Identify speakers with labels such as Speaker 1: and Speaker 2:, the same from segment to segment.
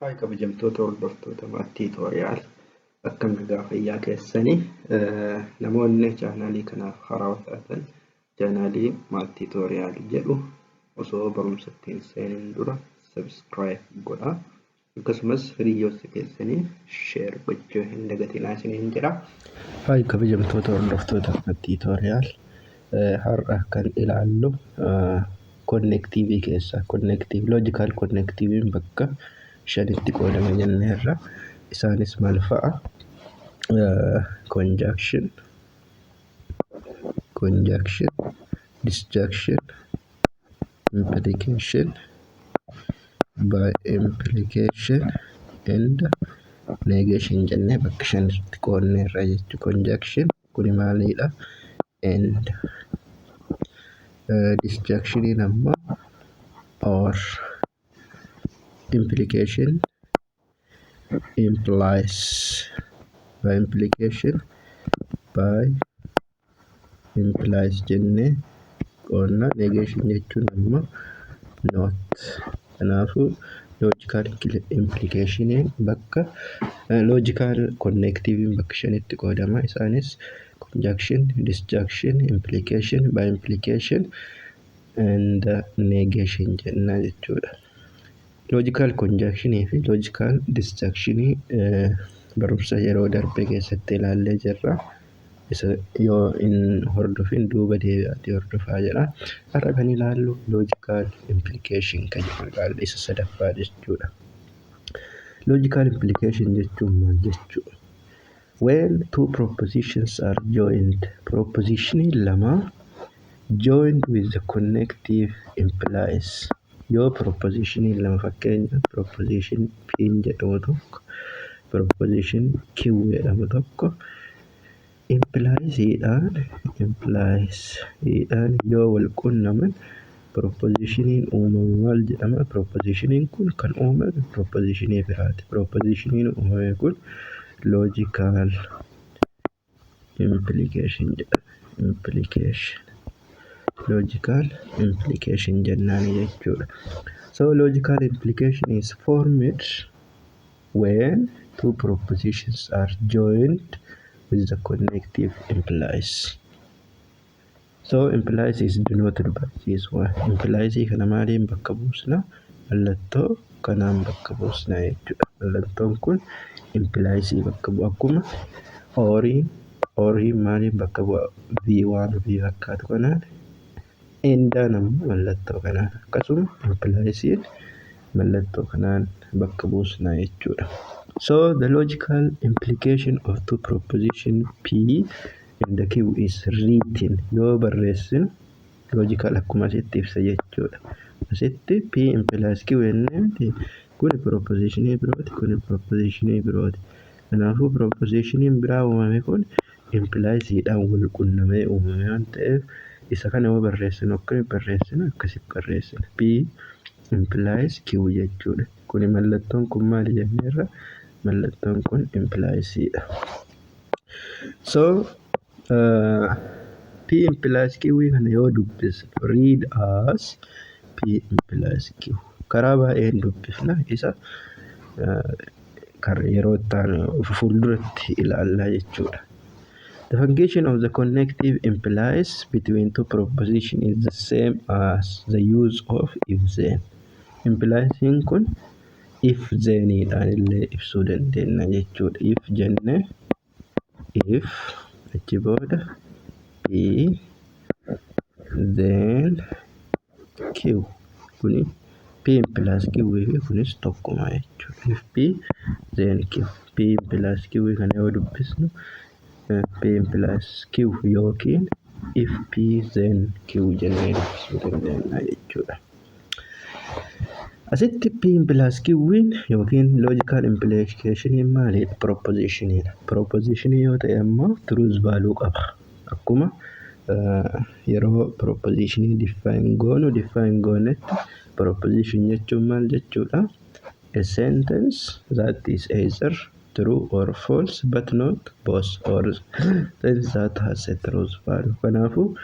Speaker 1: Hayi kabajamtoota hordoftoota tiitoriyaal akkam nagaa fayyaa keessanii namoonni chaanaalii kanaaf haaraa taatan chaanaalii tiitoriyaal jedhu osoo barumsatti hin seeniin dura sabskiraayib godhaa akkasumas hiriyoota keessanii sheer gochuu hin dagatinaa isiniin jedha. Hayi kabajamtoota hordoftoota tiitoriyaal har'a kan ilaallu konnektiivii keessaa loojikaal konnektiiviin bakka shanitti qoodama jenneerra. Isaanis maal fa'a? Conjunction, disjunction, implication, by implication and negation jennee bakka shanitti qoodneerra jechuudha. Conjunction kuni maalidha? And disjunction ammoo or implication implies, by implication by implies jenne qonna negation jechuun ammoo not. Kanaafu logical implication bakka logical connectiviin bakka shanitti qoodama. Isaanis conjunction, disjunction, implication, by implication and negation jenna jechuudha. Logical conjunction fi logical disjunction barumsa yeroo darbe keessatti ilaallee jirra. Yoo hin hordofin duuba deebi'aati hordofaa jedha. Har'a kan ilaallu logical implication kan jedhu isa sadaffaa jechuudha. Logical implication jechuun maal jechuudha? When two propositions are joined, proposition lama joined with the connective implies. Yoo proposition lama fakkeenya proposition P jedhamu tokko proposition Q jedhamu tokko implies yoo wal qunnaman propositioniin uumamu maal jedhama? Propositioniin kun kan uumame propositionii biraati. Propositioniin uumame kun logical implication jedhama. Logical implication jennaani jechuudha. So logical implication is formed when two propositions are joined with the connective implies. So implies is denoted by this one. Implies kana maaliin bakka buusna? Mallattoo kanaan bakka buusna jechuudha. Mallattoon kun implies bakka bu'a. Akkuma oriin maaliin bakka bu'a? V1 V fakkaatu kanaan endaan ammoo mallattoo kanaan akkasuma impliesiin mallattoo kanaan bakka buusna jechuudha. So the logical implication of two proposition P and Q is written. Yoo barreessin logical akkuma asitti ibsa jechuudha. Asitti P implies Q jennee kun propositionii birooti, kun propositionii birooti. Kanaafuu propositioniin biraa uumame kun impliesiidhaan wal qunnamee uumame waan ta'eef isa kana yoo barreessinu akkasitti barreessina. P implies Q jechuudha. Kuni mallattoon kun maali jenneerra? Mallattoon kun impliesiidha. So P implies Q kana yoo dubbisnu read as P implies Q. Karaa baay'een dubbifna isa yeroo itti fuulduratti ilaallaa jechuudha. The function of the connective implies between two propositions is the same as the use of if then. Implies kun if then dhaan illee ibsuu dandeenya jechuudha. If jenne if achi booda P then Q kuni P implies Q fi kunis tokkuma jechuudha. If P then Q. P implies Q kana yoo dubbisnu P implies Q yookiin if P then Q jennee dubbisuu dandeenya jechuudha. Asitti P implies Q yookiin logical implication maalidha? Propositioniidha. Propositionii yoo ta'e ammoo truth value qaba. Akkuma yeroo propositionii define goonetti proposition jechuun maal jechuudha? A sentence that is either true or false but not both, or sentence that has a truth value. Kanaafuu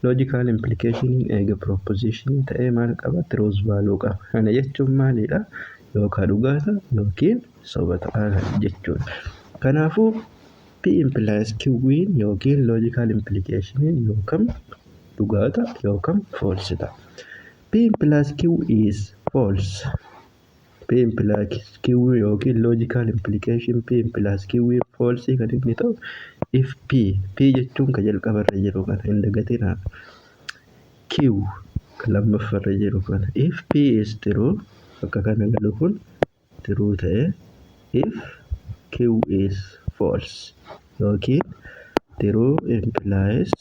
Speaker 1: logical implication eega proposition ta'ee maal qaba? Truth value qaba. Kana jechuun maalidha? yookaan dhugaa ta'a yookiin soba ta'a jechuudha. Kanaafuu P implies Q'n yookiin logical implication yookaan dhugaa ta'a yookaan false ta'a. P implies Q is false. P implies Q yookiin logical implication P implies Q false kan inni ta'u if P jechuun kan jalqabarra jiru kana hin dagatinaa. Q kan lammaffarra jiru kana if P is true akka kana galu kun true ta'e if Q is false yookiin true implies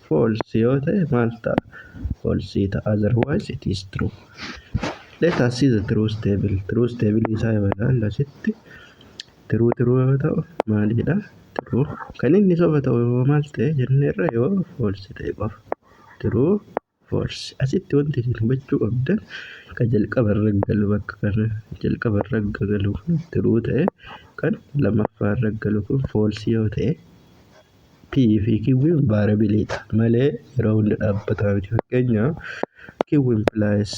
Speaker 1: false yoo ta'e maal ta'a? False ta'a. Otherwise it is true. Let us see the truth table. Truth table isaa yoo ilaalle asitti true yoo ta'u maalidha? True. Kan inni soba ta'u maal ta'e jenneerra yoo false ta'e qofa. True false. Asitti wanti isin hubachuu qabdan kan jalqabarra galu bakka kana jalqabarra galu kun true ta'e kan lammaffaarra galu kun false yoo ta'e P fi Q variabilidha malee yeroo hunda dhaabbataa miti. Fakkeenyaaf Q implies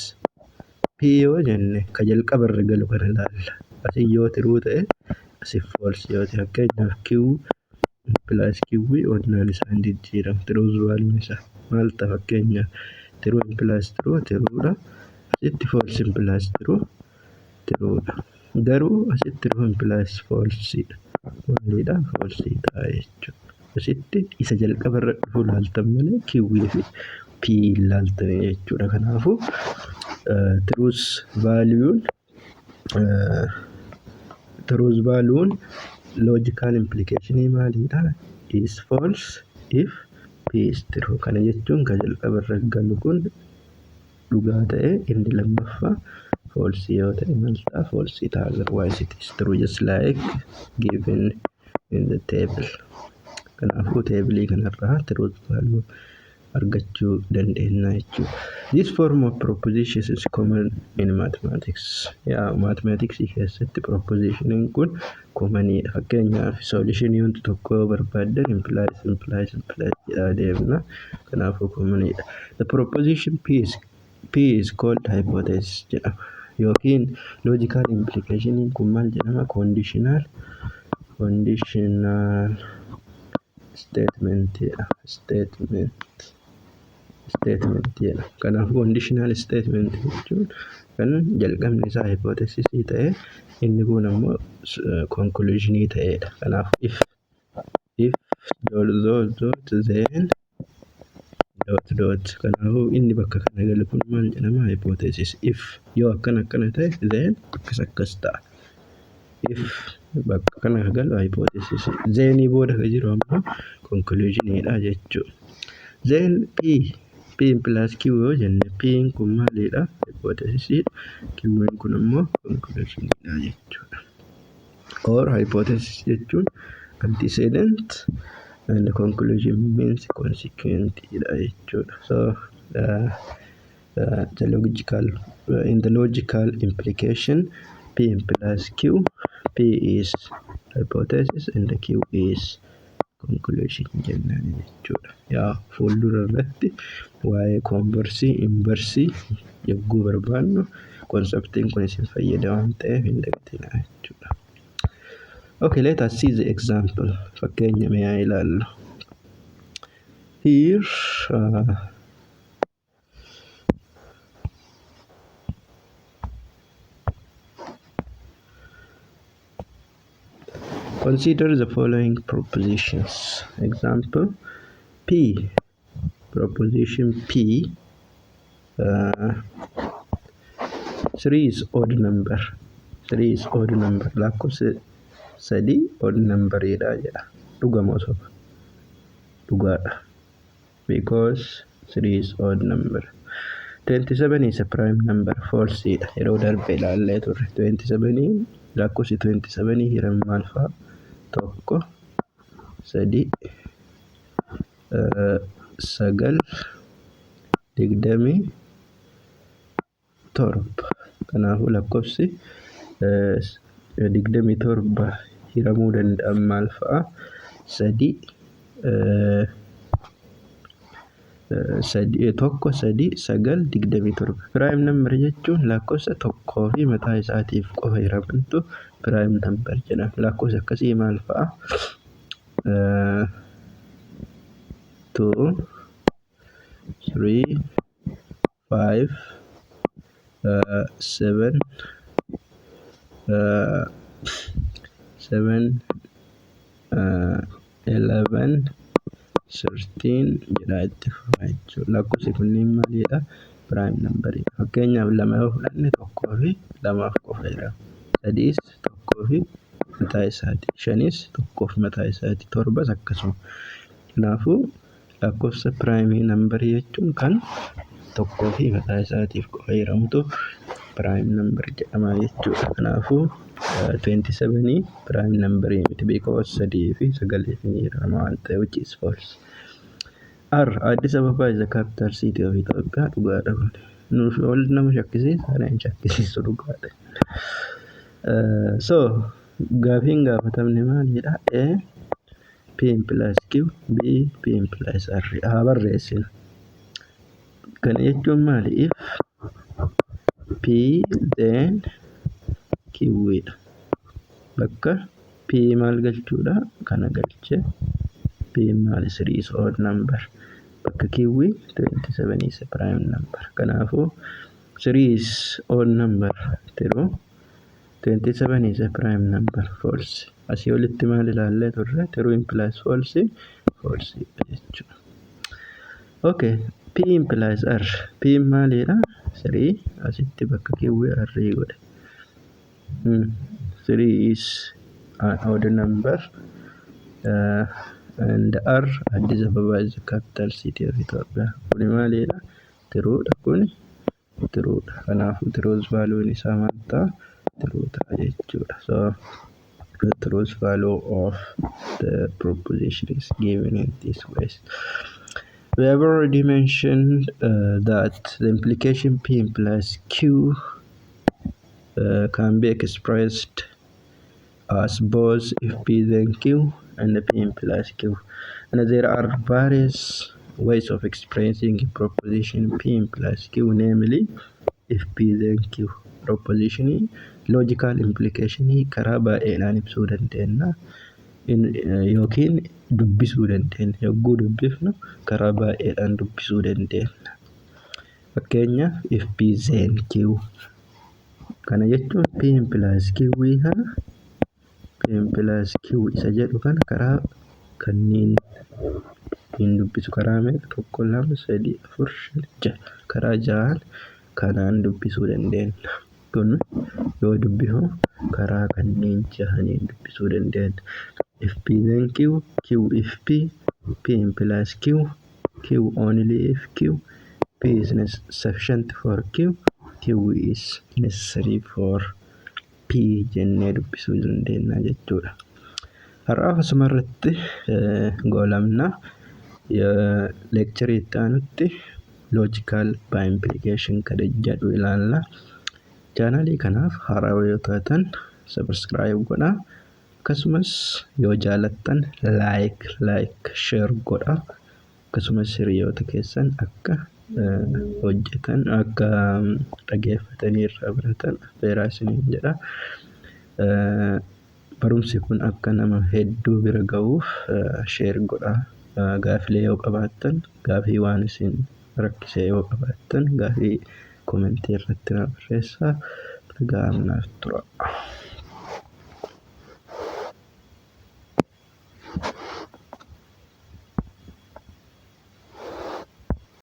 Speaker 1: P yoo jenne kan jalqabarra galu kana ilaalla. Asii yoo true ta'e asii false yoo ta'e fakkeenyaaf Q implies Q onnaan isaa hin jijjiiramu. Truth value isaa maal ta'a fakkeenyaaf true implies true truedha. Asitti false implies truedha. Garuu asitti true implies falsedha. Maalidha? False ta'a jechuudha. Asitti isa jalqabarra dhufu ilaaltan malee Q fi P ilaaltan jechuudha. Kanaafuu truth value'n logical implication maalidha? Is false if P is true. Kana jechuun kan jalqabarra galu kun dhugaa ta'e inni lammaffaa false yoo ta'e maal ta'a? False ta'a. Otherwise it is true just like given in the table. Kanaafuu teebilii kanarraa truth value argachuu dandeenya jechuudha. This form of propositions is common in mathematics. Mathematics keessatti proposition kun commonidha. Fakkeenyaaf solution wanti tokko barbaadan implies jedhaa deemna. Kanaafuu commonidha. The proposition P is called hypothesis jedhama. Yookiin logical implication kun maal jedhama? Conditional statement jedha. Kanaafuu conditional statement jechuun kan jalqabni isaa hypothesis ta'e inni kun ammoo conclusion ta'edha. Kanaafuu if then kanaafuu inni bakka kana galu kun maal jedhama? Hypothesis. If yoo akkana ta'e then akkas ta'a. If bakka kana galu hypothesis. Then booda kan jiru ammoo conclusionidha jechuudha. Then P implies Q yoo jenne P kun maalidha? Hypothesis. Q kun ammoo conclusionidha jechuudha. Or hypothesis jechuun antecedent and conclusion means consequent jechuudha. So in the logical implication P implies Q. P is hypothesis and the Q is conclusion jennaan jechuudha. Yaa fuuldura irratti waa'ee conversii inversii yogguu barbaannu konseptiin kun isin fayyada waan ta'eef hin dagatinaa jechuudha. Okay, let us see the example. Fakkeenya mee haa ilaallu. Here consider the following propositions. Example P. Proposition P. 3 is odd number. 3 is odd number. Lakkoofsa 3 odd number jedha. Dhugama osoo dhugaadha. Because 3 is odd number. 27 is a prime number. False jedha. Yeroo darbe ilaallee turre. 27 lakkoofsi 27 hiram maal fa'a? Tokko 3 9 27. Kanaafuu lakkoofsi 27 hiramuu danda'an maal fa'a? 3 tokko sadii sagal 27. Prime number jechuun lakkoofsa tokkoo fi mataa isaatiif qofa hiramantu prime number jedhama. Lakkoofsa akkasii maal fa'a? 2, 3, 5, 7, 11, 13 jedhaa itti fufaa jechuudha. Lakkoofsi kunniin maalidha? Prime number. Fakkeenyaaf 2 yoo fudhanne tokkoo fi lamaaf qofa hirama. 3s tokkoo fi mataa isaati. 5s tokkoo fi mataa isaati. 7s akkasuma. Kanaafuu lakkoofsa prime number jechuun kan tokkoo fi mataa isaatiif qofa hiramutu prime number jedhama jechuudha. Kanaafuu 27 prime number miti because 3 fi 9 fi hirama waan ta'eef which is false. R. Addis Ababa is the capital city of Ethiopia. Dhugaadha kun. Nuuf ol nama shakkisiisa, ana hin shakkisiisu dhugaadha. So gaafiin gaafatamne maalidha? A. P plus Q, B P plus R. Haa barreessinu. Kana jechuun maali? If P then Q dha. Bakka P maal galchuudha? Kana galche. P maal 3 is odd number. Bakka Q 27 is a prime number. Kanaafuu 3 is odd number. 27 is a prime number. False. Asii olitti maal ilaallee turre? True implies false. False jechuudha. Okay. P implies R. P maalidha? 3. Asitti bakka Q R godhe. 3 is an odd number. And R. Addis Ababa is the capital city of Ethiopia. Kuni maalidha? True dha kuni. True dha. Kanaafuu truth value isaa maal ta'a? True ta'a jechuudha. So the truth value of the proposition is given in this way. We have already mentioned that the implication P implies Q can be expressed as both if P then Q and P implies Q. And there are various ways of expressing a proposition P implies Q, namely if P then Q. Proposition logical implication karaa baay'eedhaan ibsuu dandeenya. Yookiin dubbisuu dandeenya. Yogguu dubbifnu karaa baay'eedhaan dubbisuu dandeenya. Fakkeenyaaf if P then Q. Kana jechuun P implies Q kana P implies Q isa jedhu kana karaa kanneen hin dubbisu. Karaa meeqa? 1, 2, 3, 4, 5, 6. Karaa 6 kanaan dubbisuu dandeenya. Kun yoo dubbifamu karaa kanneen 6 dubbisuu dandeenya. If P then Q, Q if P, P implies Q, Q only if Q, P is sufficient for Q, Q is necessary for P jennee dubbisuu dandeenya jechuudha. Har'aaf asumarratti goolabna. Lecture itti aanutti logical by implication kan jedhu ilaalla. Chaanalii kanaaf haarawaa yoo taatan subscribe godhaa. Akkasumas yoo jaalattan like share godhaa. Akkasumas hiriyoota keessan akka hojjetan akka dhageeffatanii irraa baratan affeeraa isiniin jedha. Barumsi kun akka nama hedduu bira ga'uuf share godhaa. Gaafilee yoo qabaattan, gaafii waan isin rakkise yoo qabaattan gaafii komentii irratti na barreessaa. Nagaan naaf tura.